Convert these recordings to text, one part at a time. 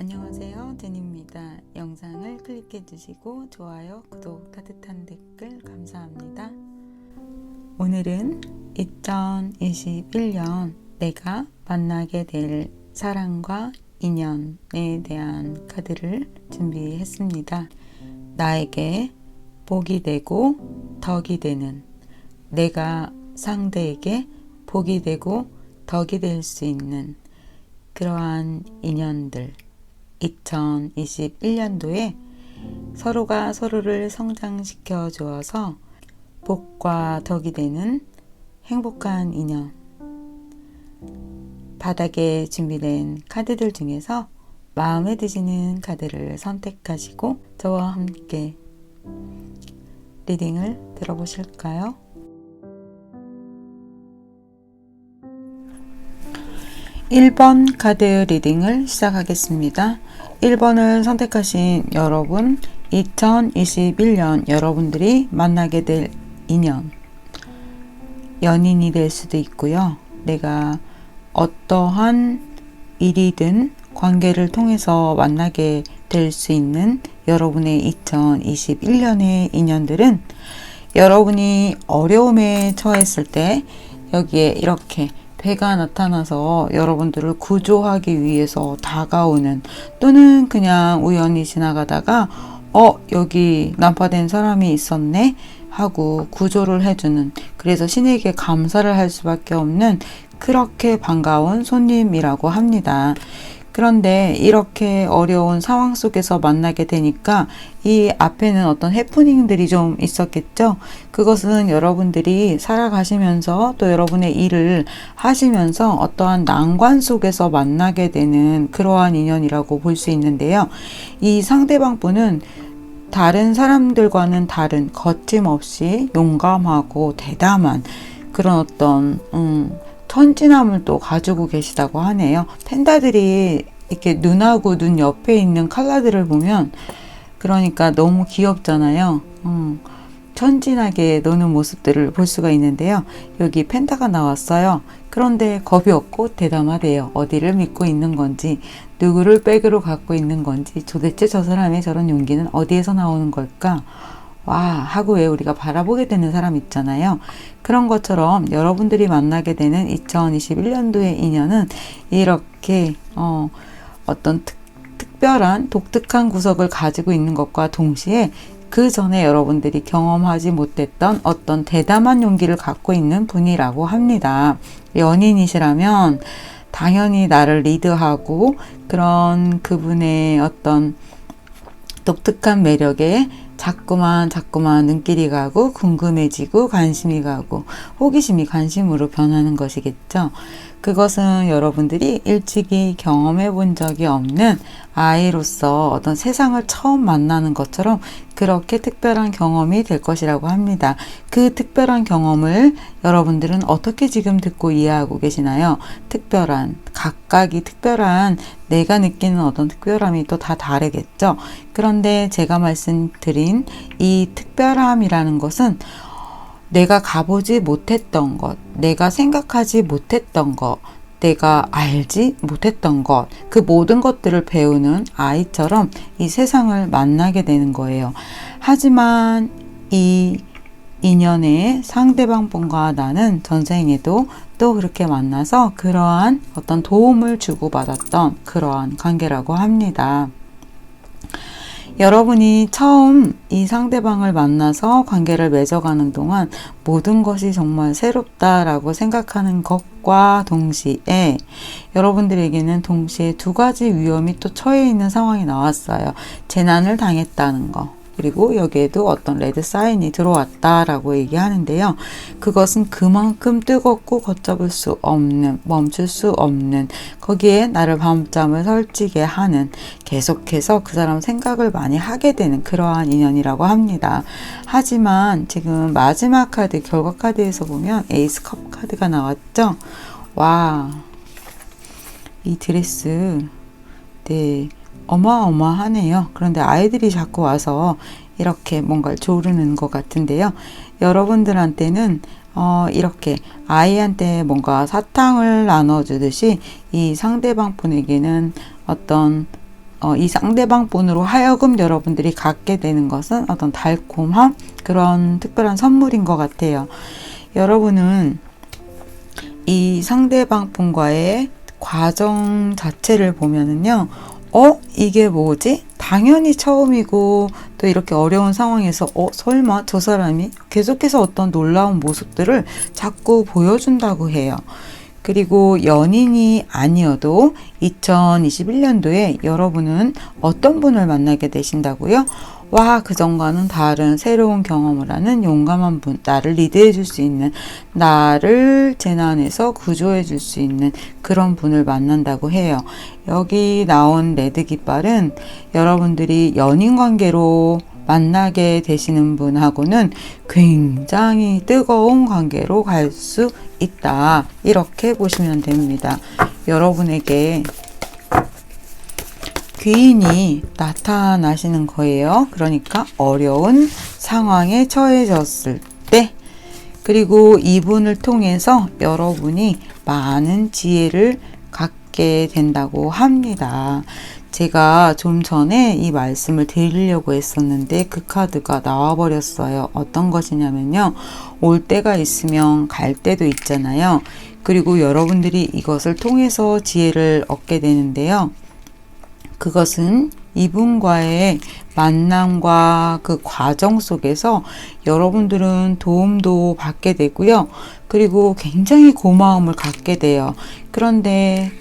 안녕하세요, 제니입니다. 영상을 클릭해 주시고 좋아요, 구독, 따뜻한 댓글 감사합니다. 오늘은 2021년 내가 만나게 될 사랑과 인연에 대한 카드를 준비했습니다. 나에게 복이 되고 덕이 되는, 내가 상대에게 복이 되고 덕이 될 수 있는 그러한 인연들, 2021년도에 서로가 서로를 성장시켜 주어서 복과 덕이 되는 행복한 인연. 바닥에 준비된 카드들 중에서 마음에 드시는 카드를 선택하시고 저와 함께 리딩을 들어보실까요? (1번) 카드 리딩을 시작하겠습니다. 1번을 선택하신 여러분, 2021년 여러분들이 만나게 될 인연, 연인이 될 수도 있고요. 내가 어떠한 일이든 관계를 통해서 만나게 될 수 있는 여러분의 2021년의 인연들은 여러분이 어려움에 처했을 때 여기에 이렇게 배가 나타나서 여러분들을 구조하기 위해서 다가오는, 또는 그냥 우연히 지나가다가 여기 난파된 사람이 있었네 하고 구조를 해주는, 그래서 신에게 감사를 할 수밖에 없는 그렇게 반가운 손님이라고 합니다. 그런데 이렇게 어려운 상황 속에서 만나게 되니까 이 앞에는 어떤 해프닝들이 좀 있었겠죠. 그것은 여러분들이 살아가시면서 또 여러분의 일을 하시면서 어떠한 난관 속에서 만나게 되는 그러한 인연이라고 볼 수 있는데요. 이 상대방 분은 다른 사람들과는 다른, 거침없이 용감하고 대담한 그런 어떤 천진함을 또 가지고 계시다고 하네요. 팬다들이 이렇게 눈하고 눈 옆에 있는 컬러들을 보면 그러니까 너무 귀엽잖아요. 천진하게 노는 모습들을 볼 수가 있는데요. 여기 펜타가 나왔어요. 그런데 겁이 없고 대담하대요. 어디를 믿고 있는 건지, 누구를 백으로 갖고 있는 건지, 도대체 저 사람의 저런 용기는 어디에서 나오는 걸까? 와 하고 왜 우리가 바라보게 되는 사람 있잖아요. 그런 것처럼 여러분들이 만나게 되는 2021년도의 인연은 이렇게 어떤 특별한 독특한 구석을 가지고 있는 것과 동시에 그 전에 여러분들이 경험하지 못했던 어떤 대담한 용기를 갖고 있는 분이라고 합니다. 연인이시라면 당연히 나를 리드하고 그런 그분의 어떤 독특한 매력에 자꾸만 눈길이 가고 궁금해지고 관심이 가고 호기심이 관심으로 변하는 것이겠죠. 그것은 여러분들이 일찍이 경험해 본 적이 없는 아이로서 어떤 세상을 처음 만나는 것처럼 그렇게 특별한 경험이 될 것이라고 합니다. 그 특별한 경험을 여러분들은 어떻게 지금 듣고 이해하고 계시나요? 각각이 특별한 내가 느끼는 어떤 특별함이 또 다 다르겠죠. 그런데 제가 말씀드린 이 특별함이라는 것은 내가 가보지 못했던 것, 내가 생각하지 못했던 것, 내가 알지 못했던 것, 그 모든 것들을 배우는 아이처럼 이 세상을 만나게 되는 거예요. 하지만 이 인연의 상대방 분과 나는 전생에도 또 그렇게 만나서 그러한 어떤 도움을 주고받았던 그러한 관계라고 합니다. 여러분이 처음 이 상대방을 만나서 관계를 맺어가는 동안 모든 것이 정말 새롭다라고 생각하는 것과 동시에 여러분들에게는 동시에 두 가지 위험이 또 처해 있는 상황이 나왔어요. 재난을 당했다는 거, 그리고 여기에도 어떤 레드 사인이 들어왔다라고 얘기하는데요. 그것은 그만큼 뜨겁고 걷잡을 수 없는, 멈출 수 없는, 거기에 나를 밤잠을 설치게 하는, 계속해서 그 사람 생각을 많이 하게 되는 그러한 인연이라고 합니다. 하지만 지금 마지막 카드, 결과 카드에서 보면 에이스 컵 카드가 나왔죠. 와, 이 드레스, 네, 어마어마하네요. 그런데 아이들이 자꾸 와서 이렇게 뭔가를 조르는 것 같은데요. 여러분들한테는 이렇게 아이한테 뭔가 사탕을 나눠주듯이 이 상대방 분에게는 어떤 이 상대방 분으로 하여금 여러분들이 갖게 되는 것은 어떤 달콤함, 그런 특별한 선물인 것 같아요. 여러분은 이 상대방 분과의 과정 자체를 보면은요, 이게 뭐지? 당연히 처음이고, 또 이렇게 어려운 상황에서, 설마 저 사람이 계속해서 어떤 놀라운 모습들을 자꾸 보여준다고 해요. 그리고 연인이 아니어도 2021년도에 여러분은 어떤 분을 만나게 되신다고요? 와, 그전과는 다른 새로운 경험을 하는 용감한 분, 나를 리드해 줄 수 있는, 나를 재난에서 구조해 줄 수 있는 그런 분을 만난다고 해요. 여기 나온 레드 깃발은 여러분들이 연인 관계로 만나게 되시는 분하고는 굉장히 뜨거운 관계로 갈 수 있다. 이렇게 보시면 됩니다. 여러분에게 귀인이 나타나시는 거예요. 그러니까 어려운 상황에 처해졌을 때, 그리고 이분을 통해서 여러분이 많은 지혜를 갖게 된다고 합니다. 제가 좀 전에 이 말씀을 드리려고 했었는데 그 카드가 나와버렸어요. 어떤 것이냐면요. 올 때가 있으면 갈 때도 있잖아요. 그리고 여러분들이 이것을 통해서 지혜를 얻게 되는데요. 그것은 이분과의 만남과 그 과정 속에서 여러분들은 도움도 받게 되고요. 그리고 굉장히 고마움을 갖게 돼요. 그런데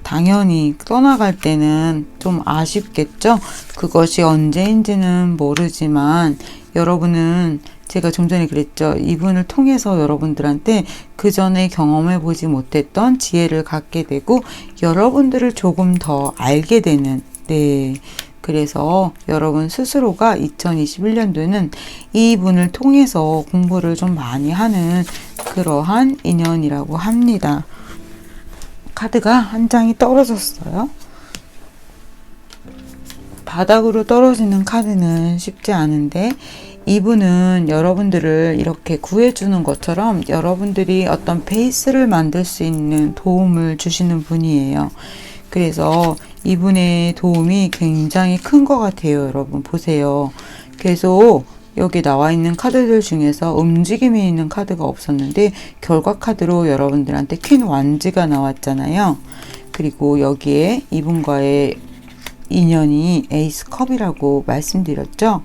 당연히 떠나갈 때는 좀 아쉽겠죠? 그것이 언제인지는 모르지만 여러분은 제가 좀 전에 그랬죠. 이분을 통해서 여러분들한테 그 전에 경험해 보지 못했던 지혜를 갖게 되고 여러분들을 조금 더 알게 되는, 그래서 여러분 스스로가 2021년도에는 이분을 통해서 공부를 좀 많이 하는 그러한 인연이라고 합니다. 카드가 한 장이 떨어졌어요. 바닥으로 떨어지는 카드는 쉽지 않은데 이분은 여러분들을 이렇게 구해주는 것처럼 여러분들이 어떤 베이스를 만들 수 있는 도움을 주시는 분이에요. 그래서 이분의 도움이 굉장히 큰 것 같아요. 여러분 보세요. 계속 여기 나와 있는 카드들 중에서 움직임이 있는 카드가 없었는데 결과 카드로 여러분들한테 퀸 완지가 나왔잖아요. 그리고 여기에 이분과의 인연이 에이스 컵이라고 말씀드렸죠.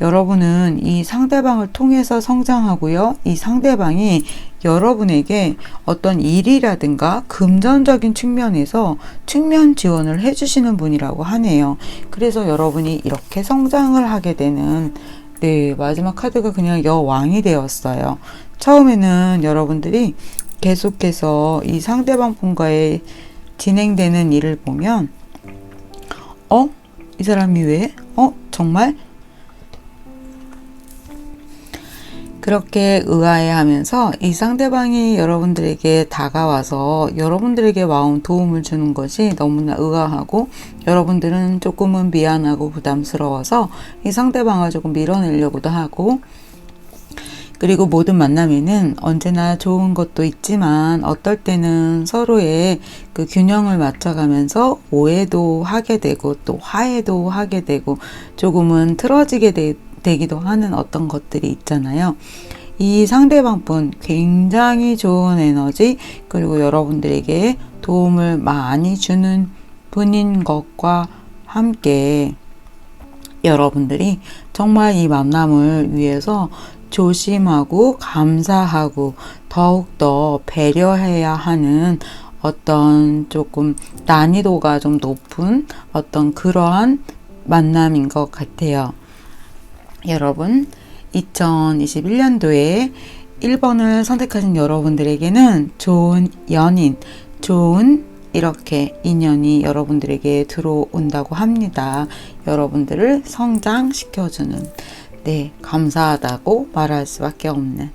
여러분은 이 상대방을 통해서 성장하고요. 이 상대방이 여러분에게 어떤 일이라든가 금전적인 측면에서 측면 지원을 해주시는 분이라고 하네요. 그래서 여러분이 이렇게 성장을 하게 되는, 마지막 카드가 그냥 여왕이 되었어요. 처음에는 여러분들이 계속해서 이 상대방 분과의 진행되는 일을 보면 이 사람이 왜? 정말? 그렇게 의아해하면서 이 상대방이 여러분들에게 다가와서 여러분들에게 와온 도움을 주는 것이 너무나 의아하고 여러분들은 조금은 미안하고 부담스러워서 이 상대방을 조금 밀어내려고도 하고, 그리고 모든 만남에는 언제나 좋은 것도 있지만 어떨 때는 서로의 그 균형을 맞춰가면서 오해도 하게 되고 또 화해도 하게 되고 조금은 틀어지게 되기도 하는 어떤 것들이 있잖아요. 이 상대방 분 굉장히 좋은 에너지, 그리고 여러분들에게 도움을 많이 주는 분인 것과 함께 여러분들이 정말 이 만남을 위해서 조심하고 감사하고 더욱더 배려해야 하는 어떤 조금 난이도가 좀 높은 어떤 그러한 만남인 것 같아요. 여러분 2021년도에 1번을 선택하신 여러분들에게는 좋은 연인, 좋은 이렇게 인연이 여러분들에게 들어온다고 합니다. 여러분들을 성장시켜주는, 감사하다고 말할 수밖에 없는.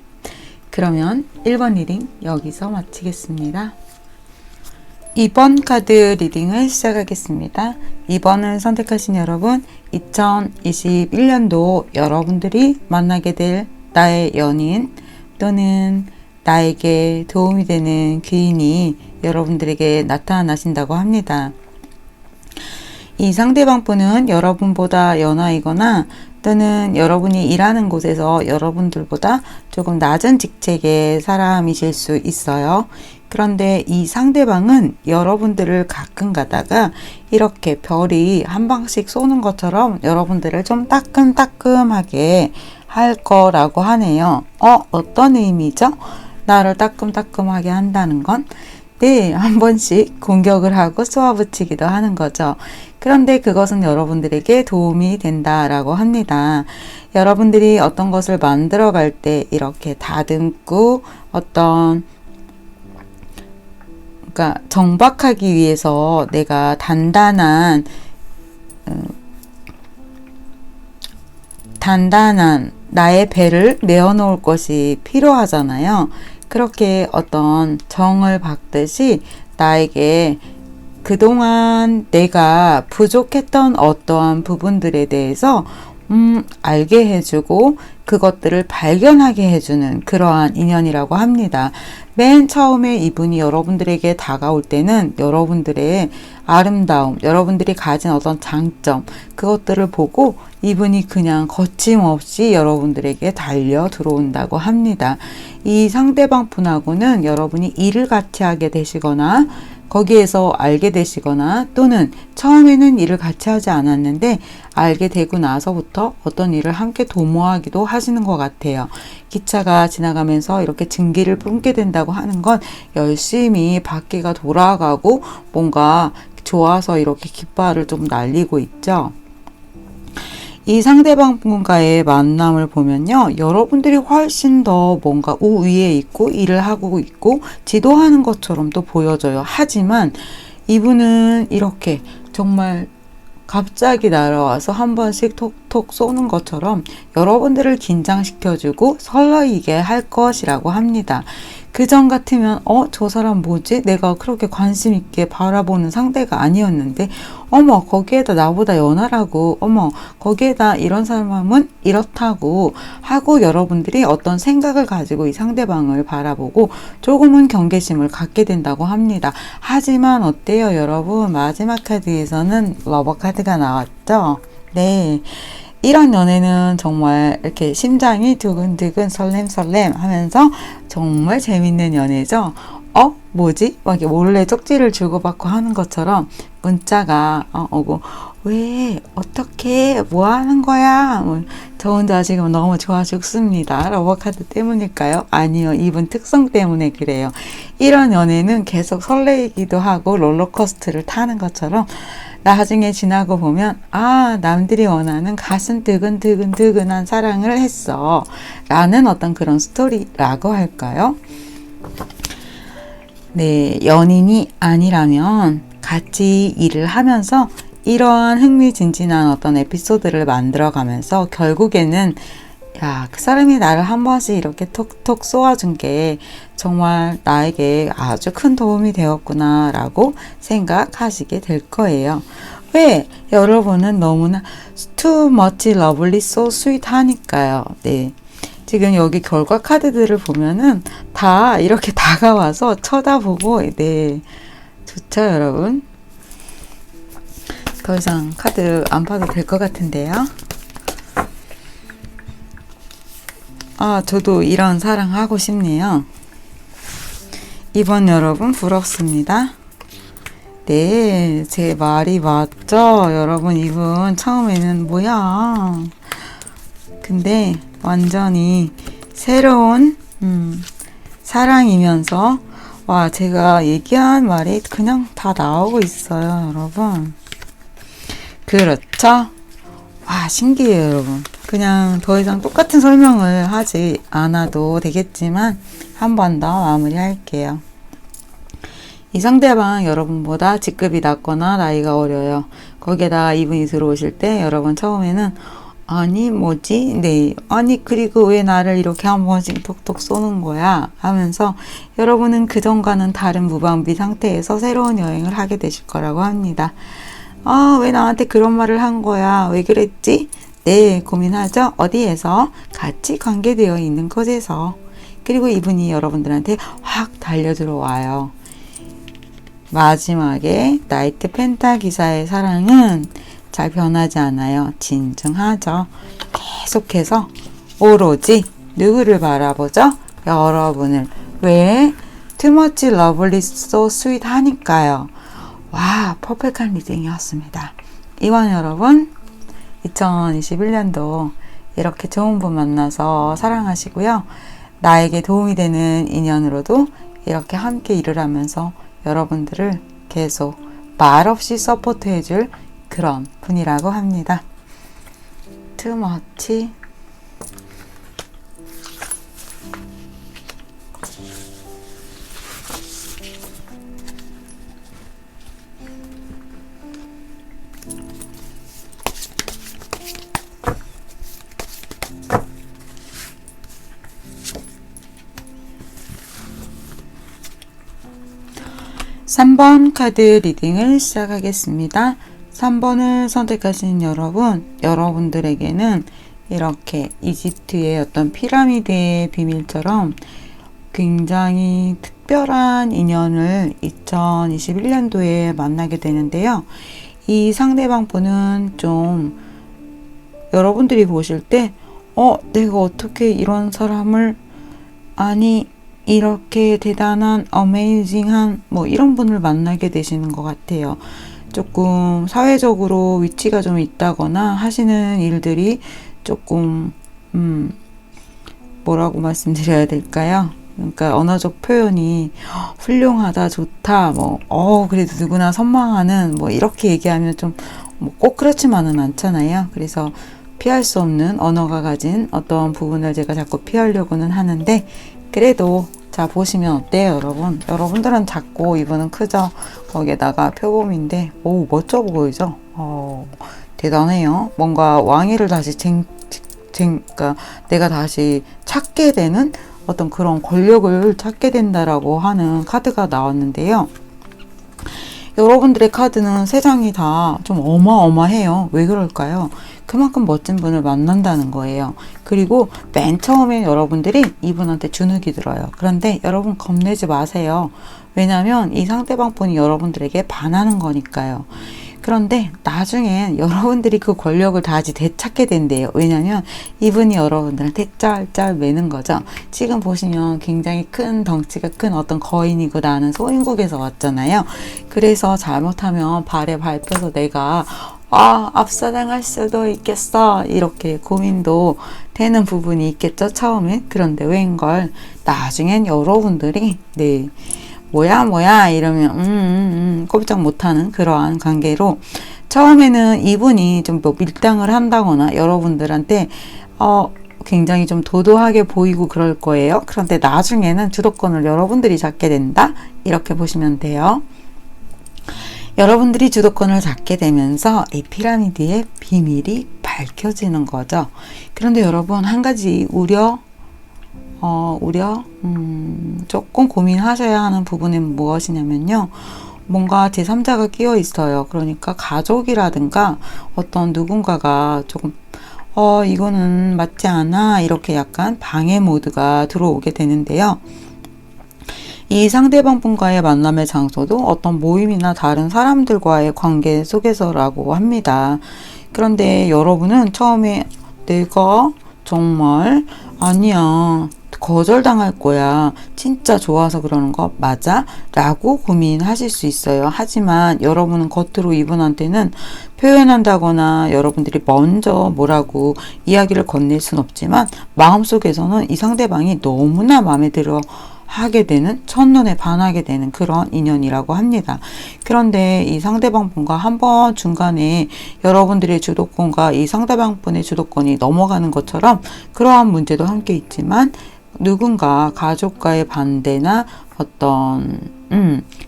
그러면 1번 리딩 여기서 마치겠습니다. 2번 카드 리딩을 시작하겠습니다. 2번을 선택하신 여러분, 2021년도 여러분들이 만나게 될 나의 연인 또는 나에게 도움이 되는 귀인이 여러분들에게 나타나신다고 합니다. 이 상대방 분은 여러분보다 연하이거나 또는 여러분이 일하는 곳에서 여러분들보다 조금 낮은 직책의 사람이실 수 있어요. 그런데 이 상대방은 여러분들을 가끔 가다가 이렇게 별이 한 방씩 쏘는 것처럼 여러분들을 좀 따끔따끔하게 할 거라고 하네요. 어떤 의미죠? 나를 따끔따끔하게 한다는 건? 네, 한 번씩 공격을 하고 쏘아붙이기도 하는 거죠. 그런데 그것은 여러분들에게 도움이 된다라고 합니다. 여러분들이 어떤 것을 만들어 갈 때 이렇게 다듬고 그러니까 정박하기 위해서 내가 단단한 나의 배를 내어놓을 것이 필요하잖아요. 그렇게 어떤 정을 박듯이 나에게 그동안 내가 부족했던 어떠한 부분들에 대해서 알게 해주고 그것들을 발견하게 해주는 그러한 인연이라고 합니다. 맨 처음에 이분이 여러분들에게 다가올 때는 여러분들의 아름다움, 여러분들이 가진 어떤 장점, 그것들을 보고 이분이 그냥 거침없이 여러분들에게 달려 들어온다고 합니다. 이 상대방 분하고는 여러분이 일을 같이 하게 되시거나 거기에서 알게 되시거나 또는 처음에는 일을 같이 하지 않았는데 알게 되고 나서부터 어떤 일을 함께 도모하기도 하시는 것 같아요. 기차가 지나가면서 이렇게 증기를 뿜게 된다고 하는 건 열심히 바퀴가 돌아가고 뭔가 좋아서 이렇게 깃발을 좀 날리고 있죠. 이 상대방 분과의 만남을 보면요. 여러분들이 훨씬 더 뭔가 우위에 있고 일을 하고 있고 지도하는 것처럼 또 보여져요. 하지만 이분은 이렇게 정말 갑자기 날아와서 한 번씩 톡톡 쏘는 것처럼 여러분들을 긴장시켜주고 설레이게 할 것이라고 합니다. 그전 같으면 저 사람 뭐지? 내가 그렇게 관심 있게 바라보는 상대가 아니었는데 어머 거기에다 나보다 연하라고 어머 거기에다 이런 사람은 이렇다고 하고 여러분들이 어떤 생각을 가지고 이 상대방을 바라보고 조금은 경계심을 갖게 된다고 합니다. 하지만 어때요 여러분? 마지막 카드에서는 러버 카드가 나왔죠? 네. 이런 연애는 정말 이렇게 심장이 두근두근 설렘설렘 하면서 정말 재밌는 연애죠. 뭐지? 막 이렇게 몰래 쪽지를 주고받고 하는 것처럼 문자가 오고 왜? 어떻게? 뭐 하는 거야? 저 혼자 지금 너무 좋아 죽습니다. 러버카드 때문일까요? 아니요. 이분 특성 때문에 그래요. 이런 연애는 계속 설레이기도 하고 롤러코스터를 타는 것처럼 나중에 지나고 보면 남들이 원하는 가슴 뜨근뜨근뜨근한 사랑을 했어 라는 어떤 그런 스토리라고 할까요? 네, 연인이 아니라면 같이 일을 하면서 이러한 흥미진진한 어떤 에피소드를 만들어가면서 결국에는 그 사람이 나를 한 번씩 이렇게 톡톡 쏘아준 게 정말 나에게 아주 큰 도움이 되었구나 라고 생각하시게 될 거예요. 왜? 여러분은 너무나 too much lovely, so sweet 하니까요. 네. 지금 여기 결과 카드들을 보면은 다 이렇게 다가와서 쳐다보고, 네. 좋죠, 여러분? 더 이상 카드 안 봐도 될 것 같은데요. 저도 이런 사랑 하고 싶네요. 이번 여러분 부럽습니다. 네, 제 말이 맞죠? 여러분 이분 처음에는 뭐야? 근데 완전히 새로운 사랑이면서 제가 얘기한 말이 그냥 다 나오고 있어요, 여러분. 그렇죠? 신기해요, 여러분. 그냥 더 이상 똑같은 설명을 하지 않아도 되겠지만 한 번 더 마무리할게요. 이 상대방 여러분보다 직급이 낮거나 나이가 어려요. 거기에다가 이분이 들어오실 때 여러분 처음에는 아니 뭐지? 네. 아니 그리고 왜 나를 이렇게 한 번씩 톡톡 쏘는 거야? 하면서 여러분은 그전과는 다른 무방비 상태에서 새로운 여행을 하게 되실 거라고 합니다. 왜 나한테 그런 말을 한 거야? 왜 그랬지? 네, 고민하죠? 어디에서? 같이 관계되어 있는 곳에서. 그리고 이분이 여러분들한테 확 달려 들어와요. 마지막에 나이트 펜타 기사의 사랑은 잘 변하지 않아요. 진중하죠. 계속해서 오로지 누구를 바라보죠? 여러분을. 왜? Too much lovely so sweet 하니까요. 와, 퍼펙트한 리딩이었습니다. 이원 여러분, 2021년도 이렇게 좋은 분 만나서 사랑하시고요. 나에게 도움이 되는 인연으로도 이렇게 함께 일을 하면서 여러분들을 계속 말없이 서포트해줄 그런 분이라고 합니다. Too much. (3번) 카드 리딩을 시작하겠습니다. 3번을 선택하신 여러분들에게는 이렇게 이집트의 어떤 피라미드의 비밀처럼 굉장히 특별한 인연을 2021년도에 만나게 되는데요. 이 상대방 분은 좀 여러분들이 보실 때 내가 어떻게 이런 사람을, 아니 이렇게 대단한 어메이징한 이런 분을 만나게 되시는 것 같아요. 조금 사회적으로 위치가 좀 있다거나 하시는 일들이 조금 뭐라고 말씀드려야 될까요? 그러니까 언어적 표현이 훌륭하다, 좋다, 그래도 누구나 선망하는 이렇게 얘기하면 좀 꼭 그렇지만은 않잖아요. 그래서 피할 수 없는 언어가 가진 어떤 부분을 제가 자꾸 피하려고는 하는데, 그래도 자 보시면 어때요 여러분? 여러분들은 작고 이분은 크죠? 거기에다가 표범인데 멋져 보이죠? 대단해요. 뭔가 왕위를 다시 그러니까 내가 다시 찾게 되는 어떤 그런 권력을 찾게 된다라고 하는 카드가 나왔는데요. 여러분들의 카드는 세 장이 다 좀 어마어마해요. 왜 그럴까요? 그만큼 멋진 분을 만난다는 거예요. 그리고 맨 처음에 여러분들이 이분한테 주눅이 들어요. 그런데 여러분 겁내지 마세요. 왜냐면 이 상대방 분이 여러분들에게 반하는 거니까요. 그런데 나중엔 여러분들이 그 권력을 다시 되찾게 된대요. 왜냐면 이분이 여러분들한테 짤짤 매는 거죠. 지금 보시면 굉장히 큰 덩치가 큰 어떤 거인이고 나는 소인국에서 왔잖아요. 그래서 잘못하면 발에 밟혀서 내가 압사당할 수도 있겠어, 이렇게 고민도 되는 부분이 있겠죠, 처음엔. 그런데 웬걸 나중엔 여러분들이 뭐야 이러면 꼼짝 못하는 그러한 관계로, 처음에는 이분이 좀 밀당을 한다거나 여러분들한테 굉장히 좀 도도하게 보이고 그럴 거예요. 그런데 나중에는 주도권을 여러분들이 잡게 된다, 이렇게 보시면 돼요. 여러분들이 주도권을 잡게 되면서 이 피라미드의 비밀이 밝혀지는 거죠. 그런데 여러분, 한 가지 조금 고민하셔야 하는 부분은 무엇이냐면요. 뭔가 제3자가 끼어 있어요. 그러니까 가족이라든가 어떤 누군가가 조금 이거는 맞지 않아, 이렇게 약간 방해 모드가 들어오게 되는데요. 이 상대방 분과의 만남의 장소도 어떤 모임이나 다른 사람들과의 관계 속에서라고 합니다. 그런데 여러분은 처음에 내가 정말 아니야, 거절당할 거야, 진짜 좋아서 그러는 거 맞아? 라고 고민하실 수 있어요. 하지만 여러분은 겉으로 이분한테는 표현한다거나 여러분들이 먼저 뭐라고 이야기를 건넬 순 없지만 마음속에서는 이 상대방이 너무나 마음에 들어 하게 되는, 첫눈에 반하게 되는 그런 인연이라고 합니다. 그런데 이 상대방 분과 한번 중간에 여러분들의 주도권과 이 상대방 분의 주도권이 넘어가는 것처럼 그러한 문제도 함께 있지만, 누군가 가족과의 반대나 어떤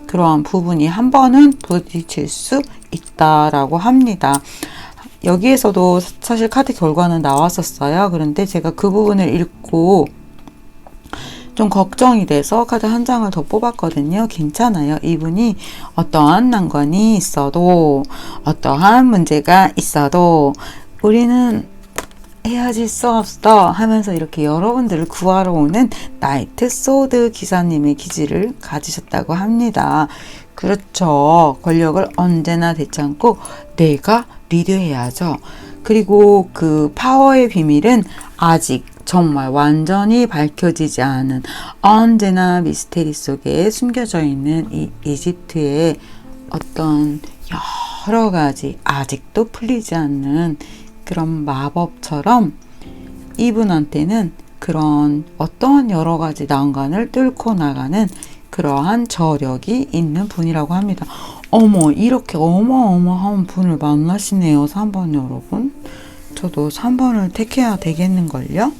그러한 부분이 한 번은 부딪힐 수 있다라고 합니다. 여기에서도 사실 카드 결과는 나왔었어요. 그런데 제가 그 부분을 읽고 좀 걱정이 돼서 카드 한 장을 더 뽑았거든요. 괜찮아요. 이분이 어떠한 난관이 있어도, 어떠한 문제가 있어도 우리는 헤어질 수 없어 하면서 이렇게 여러분들을 구하러 오는 나이트 소드 기사님의 기질을 가지셨다고 합니다. 그렇죠. 권력을 언제나 되찾고 내가 리드해야죠. 그리고 그 파워의 비밀은 아직 정말 완전히 밝혀지지 않은 언제나 미스테리 속에 숨겨져 있는 이 이집트의 어떤 여러 가지 아직도 풀리지 않는 그런 마법처럼 이분한테는 그런 어떠한 여러 가지 난관을 뚫고 나가는 그러한 저력이 있는 분이라고 합니다. 어머, 이렇게 어마어마한 분을 만나시네요, 3번 여러분. 저도 3번을 택해야 되겠는걸요?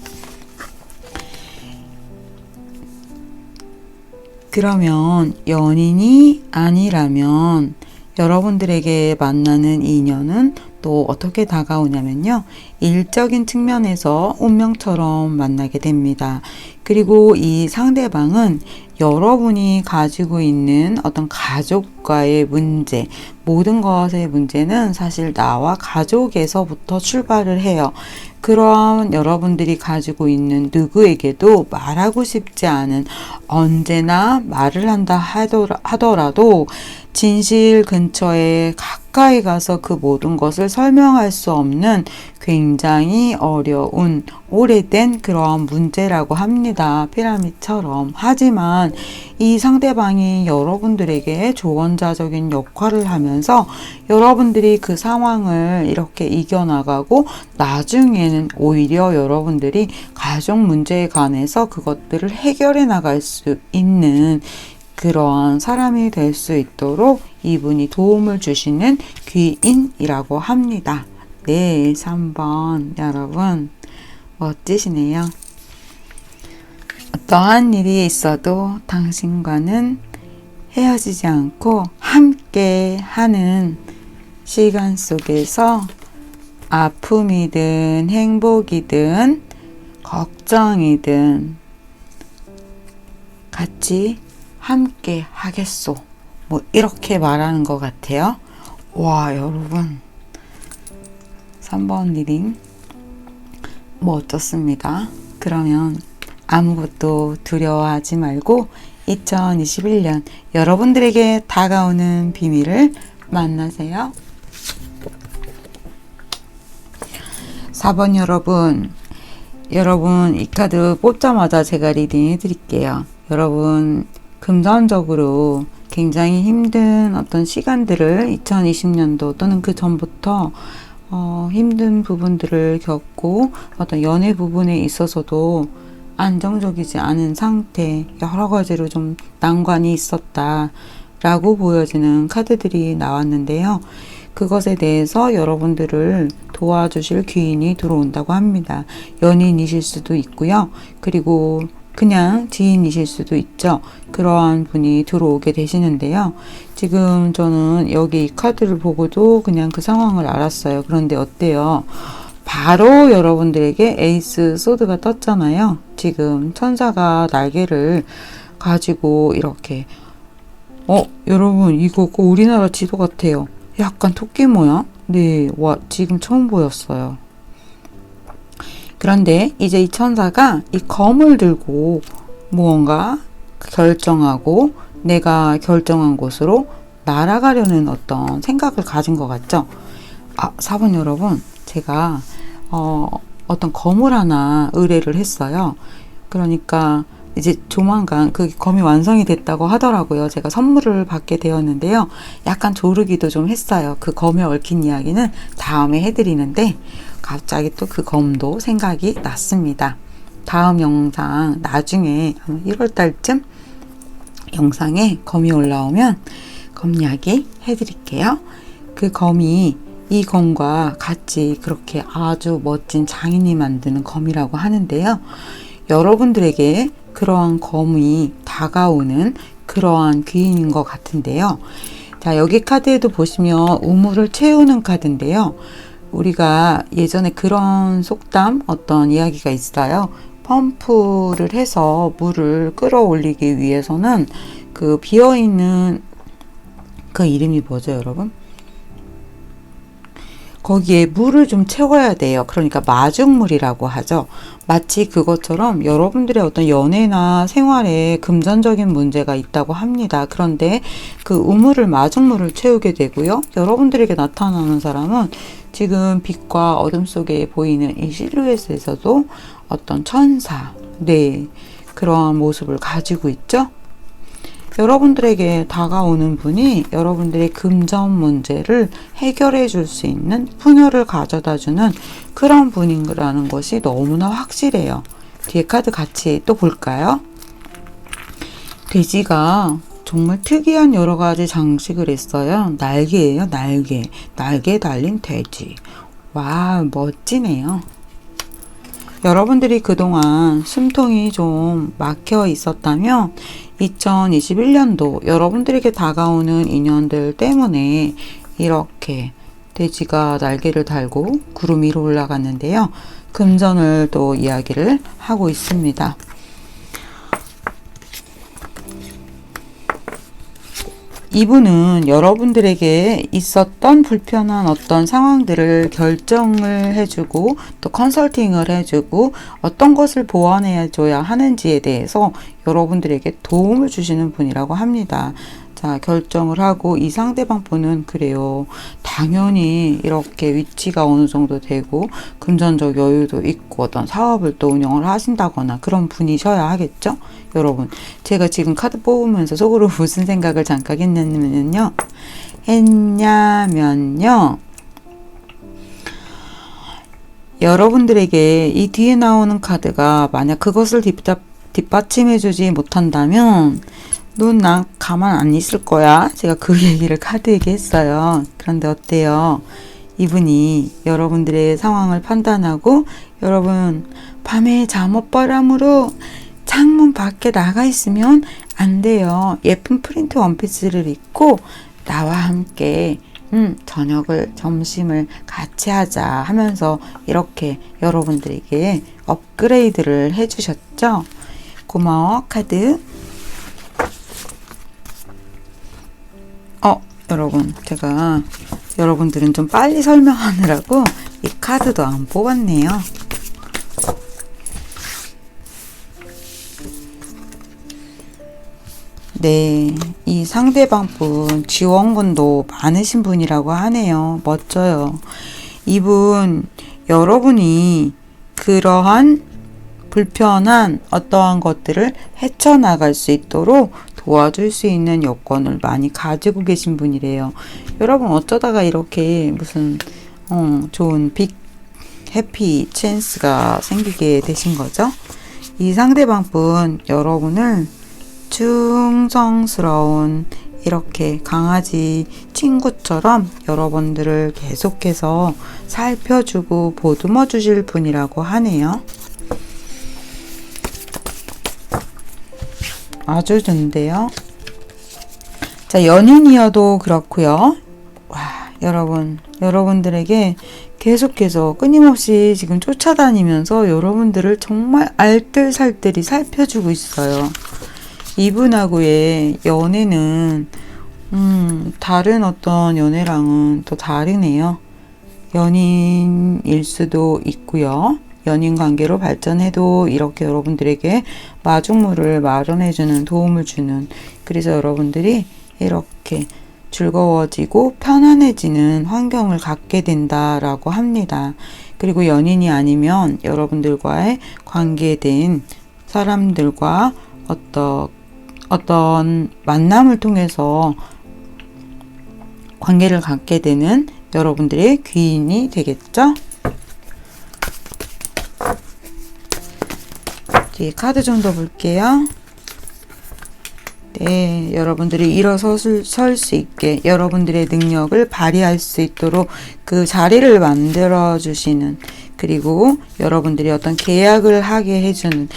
그러면 연인이 아니라면 여러분들에게 만나는 인연은 또 어떻게 다가오냐면요. 일적인 측면에서 운명처럼 만나게 됩니다. 그리고 이 상대방은 여러분이 가지고 있는 어떤 가족과의 문제, 모든 것의 문제는 사실 나와 가족에서부터 출발을 해요. 그러한 여러분들이 가지고 있는 누구에게도 말하고 싶지 않은, 언제나 말을 한다 하더라도 진실 근처에 가까이 가서 그 모든 것을 설명할 수 없는 굉장히 어려운 오래된 그러한 문제라고 합니다. 피라미드처럼. 하지만 이 상대방이 여러분들에게 조언자적인 역할을 하면서 여러분들이 그 상황을 이렇게 이겨나가고 나중에는 오히려 여러분들이 가족 문제에 관해서 그것들을 해결해 나갈 수 있는 그러한 사람이 될 수 있도록 이분이 도움을 주시는 귀인이라고 합니다. 네, 3번 여러분 멋지시네요. 어떠한 일이 있어도 당신과는 헤어지지 않고 함께 하는 시간 속에서 아픔이든 행복이든 걱정이든 같이 함께 하겠소. 뭐 이렇게 말하는 것 같아요. 와, 여러분 3번 리딩 멋졌습니다. 그러면 아무것도 두려워하지 말고 2021년 여러분들에게 다가오는 비밀을 만나세요. 4번 여러분 이 카드 뽑자마자 제가 리딩 해드릴게요. 여러분 금전적으로 굉장히 힘든 어떤 시간들을 2020년도 또는 그 전부터 힘든 부분들을 겪고 어떤 연애 부분에 있어서도 안정적이지 않은 상태, 여러 가지로 좀 난관이 있었다 라고 보여지는 카드들이 나왔는데요. 그것에 대해서 여러분들을 도와주실 귀인이 들어온다고 합니다. 연인이실 수도 있고요. 그리고 그냥 지인이실 수도 있죠. 그러한 분이 들어오게 되시는데요. 지금 저는 여기 이 카드를 보고도 그냥 그 상황을 알았어요. 그런데 어때요? 바로 여러분들에게 에이스 소드가 떴잖아요. 지금 천사가 날개를 가지고 이렇게 여러분 이거 우리나라 지도 같아요. 약간 토끼 모양? 네, 와 지금 처음 보였어요. 그런데 이제 이 천사가 이 검을 들고 무언가 결정하고 내가 결정한 곳으로 날아가려는 어떤 생각을 가진 것 같죠? 4번 여러분, 제가 어떤 검을 하나 의뢰를 했어요. 그러니까 이제 조만간 그 검이 완성이 됐다고 하더라고요. 제가 선물을 받게 되었는데요. 약간 조르기도 좀 했어요. 그 검에 얽힌 이야기는 다음에 해드리는데 갑자기 또 그 검도 생각이 났습니다. 다음 영상 나중에 1월 달쯤 영상에 검이 올라오면 검 이야기 해드릴게요. 그 검이 이 검과 같이 그렇게 아주 멋진 장인이 만드는 검이라고 하는데요. 여러분들에게 그러한 검이 다가오는 그러한 귀인인 것 같은데요. 자, 여기 카드에도 보시면 우물을 채우는 카드인데요. 우리가 예전에 그런 속담 어떤 이야기가 있어요. 펌프를 해서 물을 끌어올리기 위해서는 그 비어있는 그 이름이 뭐죠, 여러분? 거기에 물을 좀 채워야 돼요. 그러니까 마중물이라고 하죠. 마치 그것처럼 여러분들의 어떤 연애나 생활에 금전적인 문제가 있다고 합니다. 그런데 그 우물을 마중물을 채우게 되고요. 여러분들에게 나타나는 사람은 지금 빛과 어둠 속에 보이는 이 실루엣에서도 어떤 천사, 네, 그러한 모습을 가지고 있죠. 여러분들에게 다가오는 분이 여러분들의 금전 문제를 해결해 줄 수 있는 풍요를 가져다 주는 그런 분이라는 것이 너무나 확실해요. 뒤에 카드 같이 또 볼까요? 돼지가 정말 특이한 여러 가지 장식을 했어요. 날개예요, 날개. 날개에 달린 돼지. 와, 멋지네요. 여러분들이 그동안 숨통이 좀 막혀 있었다면 2021년도 여러분들에게 다가오는 인연들 때문에 이렇게 돼지가 날개를 달고 구름 위로 올라갔는데요. 금전을 또 이야기를 하고 있습니다. 이분은 여러분들에게 있었던 불편한 어떤 상황들을 결정을 해주고 또 컨설팅을 해주고 어떤 것을 보완해줘야 하는지에 대해서 여러분들에게 도움을 주시는 분이라고 합니다. 자, 결정을 하고 이 상대방 분은 그래요. 당연히 이렇게 위치가 어느 정도 되고 금전적 여유도 있고 어떤 사업을 또 운영을 하신다거나 그런 분이셔야 하겠죠? 여러분, 제가 지금 카드 뽑으면서 속으로 무슨 생각을 잠깐 했냐면요. 여러분들에게 이 뒤에 나오는 카드가 만약 그것을 뒷받침해주지 못한다면 넌 나 가만 안 있을 거야. 제가 그 얘기를 카드에게 했어요. 그런데 어때요? 이분이 여러분들의 상황을 판단하고 여러분 밤에 잠옷바람으로 창문 밖에 나가 있으면 안 돼요. 예쁜 프린트 원피스를 입고 나와 함께 저녁을 점심을 같이 하자 하면서 이렇게 여러분들에게 업그레이드를 해주셨죠. 고마워 카드. 여러분, 제가 여러분들은 좀 빨리 설명하느라고 이 카드도 안 뽑았네요. 네, 이 상대방 분 지원군도 많으신 분이라고 하네요. 멋져요. 이분 여러분이 그러한 불편한 어떠한 것들을 헤쳐나갈 수 있도록 도와줄 수 있는 여건을 많이 가지고 계신 분이래요. 여러분 어쩌다가 이렇게 무슨 좋은 빅 해피 찬스가 생기게 되신 거죠? 이 상대방 분 여러분을 충성스러운 이렇게 강아지 친구처럼 여러분들을 계속해서 살펴주고 보듬어 주실 분이라고 하네요. 아주 좋은데요. 자, 연인이어도 그렇고요. 와, 여러분들에게 계속해서 끊임없이 지금 쫓아다니면서 여러분들을 정말 알뜰살뜰히 살펴주고 있어요. 이분하고의 연애는 다른 어떤 연애랑은 또 다르네요. 연인일 수도 있고요. 연인 관계로 발전해도 이렇게 여러분들에게 마중물을 마련해주는 도움을 주는, 그래서 여러분들이 이렇게 즐거워지고 편안해지는 환경을 갖게 된다라고 합니다. 그리고 연인이 아니면 여러분들과의 관계된 사람들과 어떤 만남을 통해서 관계를 갖게 되는 여러분들의 귀인이 되겠죠? 뒤에 카드 좀 더 볼게요. 네, 여러분들이 일어설 수 있게 여러분들의 능력을 발휘할 수 있도록 그 자리를 만들어 주시는, 그리고 여러분들이 어떤 계약을 하게 해주는,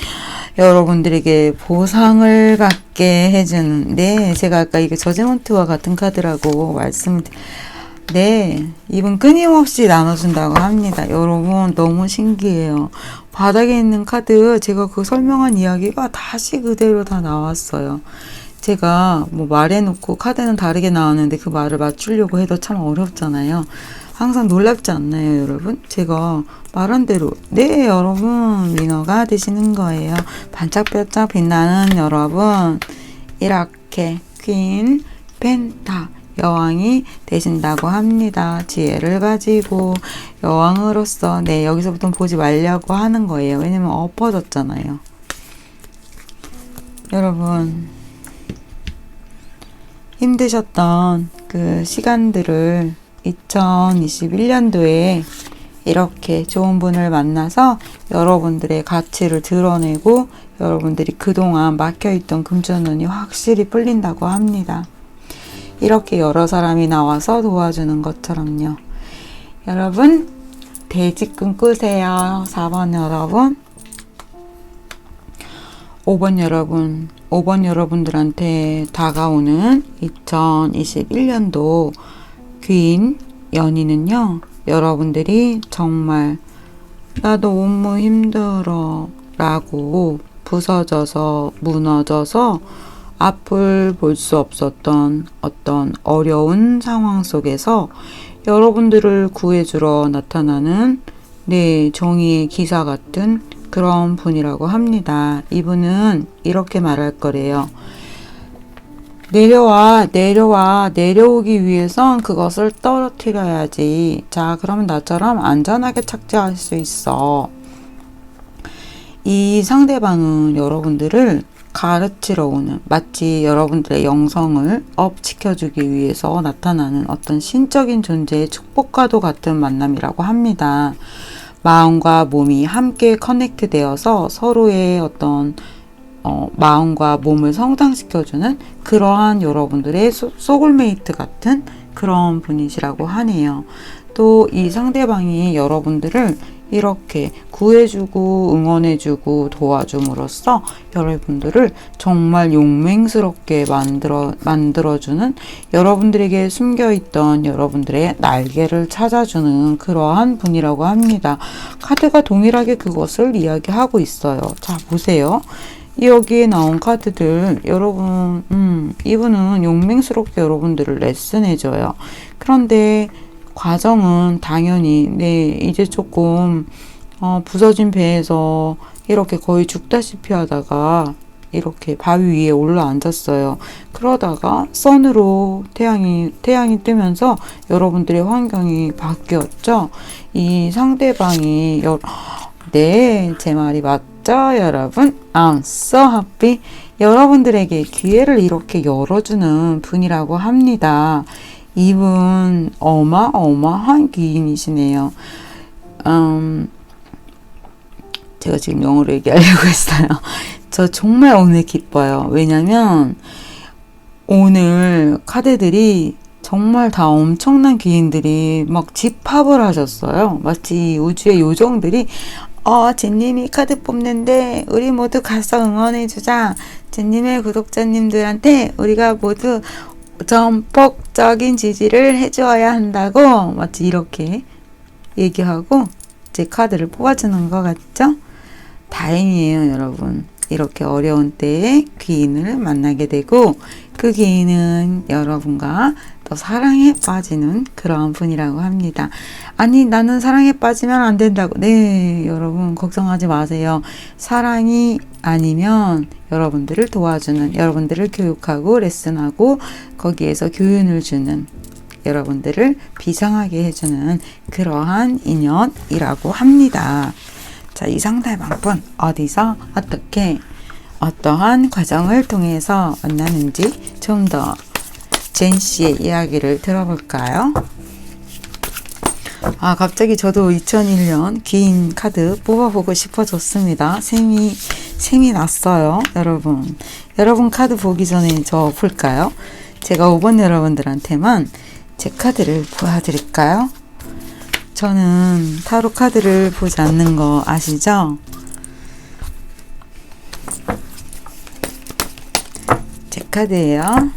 여러분들에게 보상을 갖게 해주는, 네, 제가 아까 이게 저지먼트와 같은 카드라고 네, 이분 끊임없이 나눠준다고 합니다. 여러분 너무 신기해요. 바닥에 있는 카드 제가 그 설명한 이야기가 다시 그대로 다 나왔어요. 제가 뭐 말해놓고 카드는 다르게 나왔는데 그 말을 맞추려고 해도 참 어렵잖아요. 항상 놀랍지 않나요, 여러분? 제가 말한 대로 네, 여러분 위너가 되시는 거예요. 반짝반짝 빛나는 여러분, 이렇게 퀸 펜타 여왕이 되신다고 합니다. 지혜를 가지고 여왕으로서 네, 여기서부터 보지 말려고 하는 거예요. 왜냐면 엎어졌잖아요. 여러분, 힘드셨던 그 시간들을 2021년도에 이렇게 좋은 분을 만나서 여러분들의 가치를 드러내고 여러분들이 그동안 막혀있던 금전운이 확실히 풀린다고 합니다. 이렇게 여러 사람이 나와서 도와주는 것처럼요. 여러분, 돼지꿈 꾸세요. 4번 여러분. 5번 여러분. 5번 여러분들한테 다가오는 2021년도 귀인 연인은요. 여러분들이 정말 나도 너무 힘들어 라고 부서져서 무너져서 앞을 볼 수 없었던 어떤 어려운 상황 속에서 여러분들을 구해주러 나타나는 네, 정의의 기사 같은 그런 분이라고 합니다. 이분은 이렇게 말할 거래요. 내려오기 위해선 그것을 떨어뜨려야지. 자, 그러면 나처럼 안전하게 착지할 수 있어. 이 상대방은 여러분들을 가르치러 오는, 마치 여러분들의 영성을 업시켜주기 위해서 나타나는 어떤 신적인 존재의 축복과도 같은 만남이라고 합니다. 마음과 몸이 함께 커넥트 되어서 서로의 어떤 마음과 몸을 성장시켜주는 그러한 여러분들의 소울메이트 같은 그런 분이시라고 하네요. 또 이 상대방이 여러분들을 이렇게 구해주고 응원해주고 도와줌으로써 여러분들을 정말 용맹스럽게 만들어주는, 여러분들에게 숨겨있던 여러분들의 날개를 찾아주는 그러한 분이라고 합니다. 카드가 동일하게 그것을 이야기하고 있어요. 자, 보세요. 여기에 나온 카드들, 여러분, 이분은 용맹스럽게 여러분들을 레슨해줘요. 그런데 과정은 당연히 네, 이제 조금 부서진 배에서 이렇게 거의 죽다시피 하다가 이렇게 바위 위에 올라앉았어요. 그러다가 선으로 태양이 뜨면서 여러분들의 환경이 바뀌었죠. 이 상대방이 네, 제 말이 맞죠, 여러분? I'm so happy. 여러분들에게 기회를 이렇게 열어주는 분이라고 합니다. 이분 어마어마한 귀인이시네요. 제가 지금 영어로 얘기하려고 했어요. 저 정말 오늘 기뻐요. 왜냐면 오늘 카드들이 정말 다 엄청난 귀인들이 막 집합을 하셨어요. 마치 우주의 요정들이 제님이 카드 뽑는데 우리 모두 가서 응원해주자. 제님의 구독자님들한테 우리가 모두 전폭적인 지지를 해주어야 한다고 마치 이렇게 얘기하고 제 카드를 뽑아주는 것 같죠? 다행이에요, 여러분. 이렇게 어려운 때에 귀인을 만나게 되고 그 귀인은 여러분과 더 사랑에 빠지는 그런 분이라고 합니다. 아니, 나는 사랑에 빠지면 안 된다고. 네, 여러분 걱정하지 마세요. 사랑이 아니면 여러분들을 도와주는, 여러분들을 교육하고 레슨하고 거기에서 교훈을 주는, 여러분들을 비상하게 해주는 그러한 인연이라고 합니다. 자, 이 상대방분 어디서 어떻게 어떠한 과정을 통해서 만나는지 좀 더 젠씨의 이야기를 들어볼까요? 갑자기 저도 2001년 귀인 카드 뽑아보고 싶어졌습니다. 셈이 났어요, 여러분. 여러분 카드 보기 전에 저 볼까요? 제가 5번 여러분들한테만 제 카드를 보여드릴까요? 저는 타로 카드를 보지 않는 거 아시죠? 제 카드예요.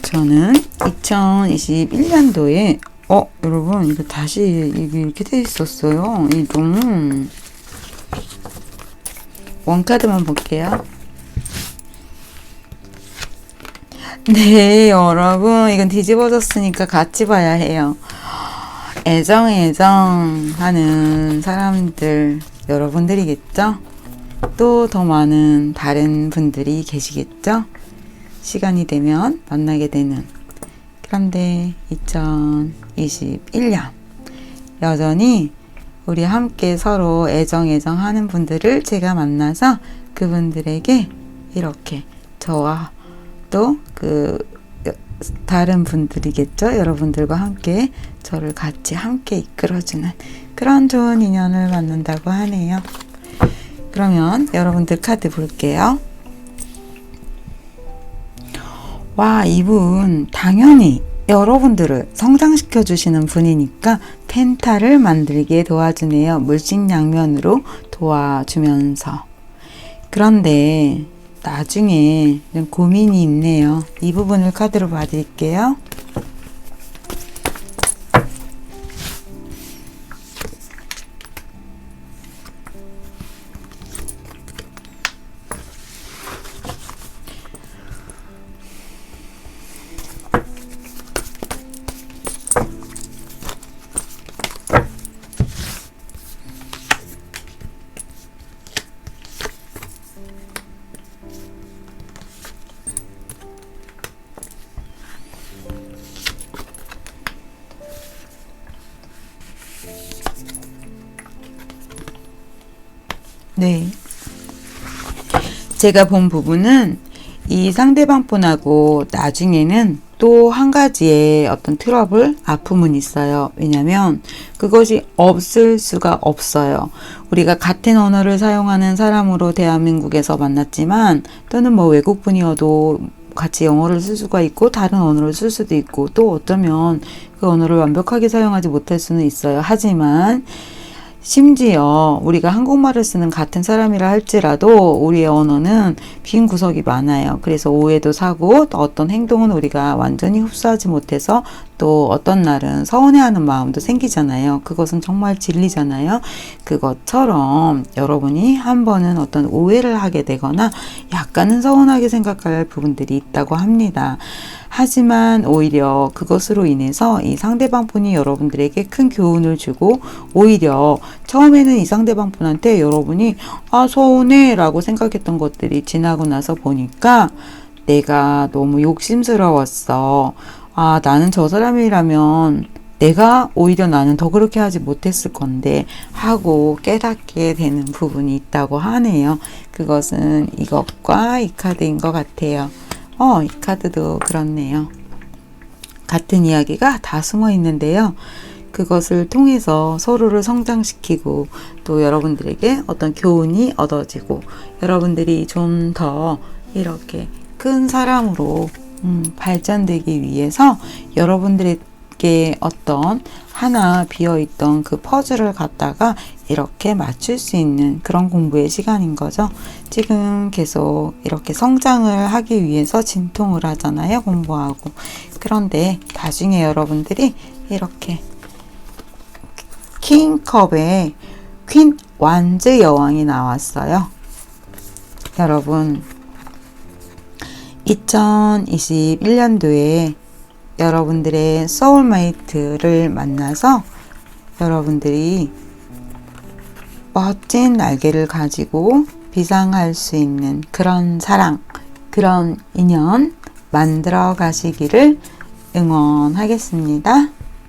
저는 2021년도에 여러분 이거 다시 이게 이렇게 돼 있었어요. 이동 원카드만 볼게요. 네, 여러분 이건 뒤집어졌으니까 같이 봐야 해요. 애정 하는 사람들 여러분들이겠죠? 또 더 많은 다른 분들이 계시겠죠? 시간이 되면 만나게 되는. 그런데 2021년 여전히 우리 함께 서로 애정 하는 분들을 제가 만나서 그분들에게 이렇게 저와 또 다른 분들이겠죠? 여러분들과 함께 저를 같이 함께 이끌어주는 그런 좋은 인연을 만난다고 하네요. 그러면 여러분들 카드 볼게요. 와, 이분 당연히 여러분들을 성장시켜 주시는 분이니까 펜타를 만들게 도와주네요. 물심양면으로 도와주면서. 그런데 나중에 좀 고민이 있네요. 이 부분을 카드로 봐드릴게요. 네. 제가 본 부분은 이 상대방 분하고 나중에는 또 한 가지의 어떤 트러블, 아픔은 있어요. 왜냐면 그것이 없을 수가 없어요. 우리가 같은 언어를 사용하는 사람으로 대한민국에서 만났지만 또는 뭐 외국분이어도 같이 영어를 쓸 수가 있고 다른 언어를 쓸 수도 있고 또 어쩌면 그 언어를 완벽하게 사용하지 못할 수는 있어요. 하지만 심지어 우리가 한국말을 쓰는 같은 사람이라 할지라도 우리의 언어는 빈 구석이 많아요. 그래서 오해도 사고 또 어떤 행동은 우리가 완전히 흡수하지 못해서 또 어떤 날은 서운해하는 마음도 생기잖아요. 그것은 정말 진리잖아요. 그것처럼 여러분이 한 번은 어떤 오해를 하게 되거나 약간은 서운하게 생각할 부분들이 있다고 합니다. 하지만 오히려 그것으로 인해서 이 상대방 분이 여러분들에게 큰 교훈을 주고 오히려 처음에는 이 상대방 분한테 여러분이 서운해 라고 생각했던 것들이 지나고 나서 보니까 내가 너무 욕심스러웠어. 나는 저 사람이라면 내가 오히려 나는 더 그렇게 하지 못했을 건데 하고 깨닫게 되는 부분이 있다고 하네요. 그것은 이것과 이 카드인 것 같아요. 이 카드도 그렇네요. 같은 이야기가 다 숨어 있는데요. 그것을 통해서 서로를 성장시키고 또 여러분들에게 어떤 교훈이 얻어지고 여러분들이 좀 더 이렇게 큰 사람으로 발전되기 위해서 여러분들에게 어떤 하나 비어있던 그 퍼즐을 갖다가 이렇게 맞출 수 있는 그런 공부의 시간인 거죠. 지금 계속 이렇게 성장을 하기 위해서 진통을 하잖아요. 공부하고. 그런데 나중에 여러분들이 이렇게 킹컵에 퀸 완즈 여왕이 나왔어요. 여러분 2021년도에 여러분들의 소울메이트를 만나서 여러분들이 멋진 날개를 가지고 비상할 수 있는 그런 사랑, 그런 인연 만들어 가시기를 응원하겠습니다.